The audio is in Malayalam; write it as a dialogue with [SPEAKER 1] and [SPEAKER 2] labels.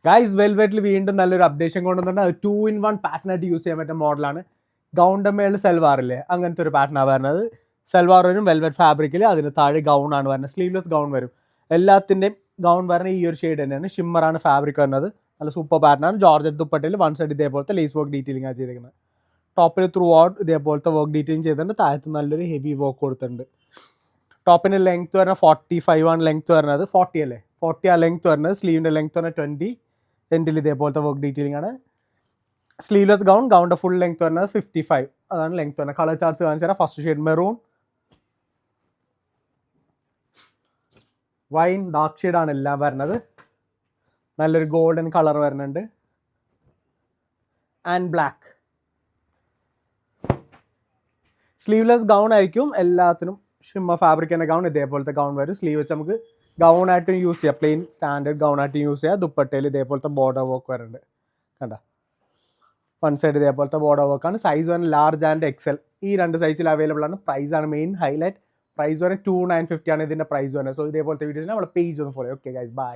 [SPEAKER 1] ഗൈസ് വെൽവെറ്റിൽ വീണ്ടും നല്ലൊരു അപ്ഡേഷൻ കൊണ്ടുവന്നിട്ടുണ്ട്. അത് 2-in-1 പാറ്റേൺ ആയിട്ട് യൂസ് ചെയ്യാൻ പറ്റുന്ന മോഡലാണ്. ഗൗണിൻ്റെ മേളിൽ സെൽവാറില്ലേ, അങ്ങനത്തെ ഒരു പാറ്റേണാണ് വരുന്നത്. സെൽവാർ വരും വെൽവെറ്റ് ഫാബ്രിക്കിൽ, അതിന് താഴെ ഗൗണാണ് വരുന്നത്. സ്ലീവ്ലെസ് ഗൗൺ വരും. എല്ലാത്തിൻ്റെയും ഗൗൺ വരുന്ന ഈ ഒരു ഷെയ്ഡ് തന്നെയാണ്. ഷിമ്മറാണ് ഫാബ്രിക് വരുന്നത്. നല്ല സൂപ്പർ പാറ്റേണാണ്. ജോർജറ്റ് ദുപ്പട്ടയിൽ വൺ സൈഡ് ഇതേപോലത്തെ ലേസ് വർക്ക് ഡീറ്റെയിലിംഗ് ആണ് ചെയ്തിരിക്കുന്നത്. ടോപ്പിൽ ത്രൂ ഔട്ട് ഇതേപോലത്തെ വർക്ക് ഡീറ്റെയിലിംഗ് ചെയ്തിട്ടുണ്ട്. താഴത്ത് നല്ലൊരു ഹെവി വർക്ക് കൊടുത്തിട്ടുണ്ട്. ടോപ്പിൻ്റെ ലെങ്ത് വരുന്നത് 45 ആണ് ലെങ്ത് വരുന്നത്. 40 അല്ലേ, 40 ആ ലെങ്ത് വരുന്നത്. സ്ലീവിൻ്റെ ലെങ്ത് വരുന്നത് 20. സെൻറ്റിൽ ഇതേപോലത്തെ വർക്ക് ഡീറ്റെയിലിംഗ് ആണ്. സ്ലീവ്ലെസ് ഗൗണിൻ്റെ ഫുൾ ലെങ്ത് വരുന്നത് 55 അതാണ് ലെങ്ത് വരുന്നത്. കളർ ചാർട്ട്സ് കാണിച്ചു തരാം. First shade maroon, wine dark ഷെയ്ഡാണ് എല്ലാം വരുന്നത്. നല്ലൊരു ഗോൾഡൻ കളർ വരുന്നുണ്ട്. And black. സ്ലീവ്ലെസ് ഗൗൺ ആയിരിക്കും എല്ലാത്തിനും. ഷിമ്മർ ഫാബ്രിക് തന്നെ ഗൗൺ, ഇതേപോലത്തെ ഗൗൺ വരും. സ്ലീവ് വെച്ച് നമുക്ക് ഗൗണായിട്ടും യൂസ് ചെയ്യാം. പ്ലെയിൻ സ്റ്റാൻഡേർഡ് ഗൗണായിട്ടും യൂസ് ചെയ്യാം. ദുപ്പട്ടയിൽ ഇതേപോലത്തെ ബോർഡർ വർക്ക് വരുന്നുണ്ട്. കണ്ട, വൺ സൈഡ് ഇതേപോലത്തെ ബോർഡർ വർക്കാണ്. സൈസ് വരെ ലാർജ് ആൻഡ് എക്സൽ, ഈ രണ്ട് സൈസിൽ അവൈലബിൾ ആണ്. പ്രൈസ് ആണ് മെയിൻ ഹൈലൈറ്റ്. പ്രൈസ് വരെ 2950 ആണ് ഇതിൻ്റെ പ്രൈസ് വരുന്നത്. സോ ഇതേപോലത്തെ വീഡിയോസിന് നമ്മുടെ പേജ് ഒന്ന് ഫോളോ. Okay guys, by.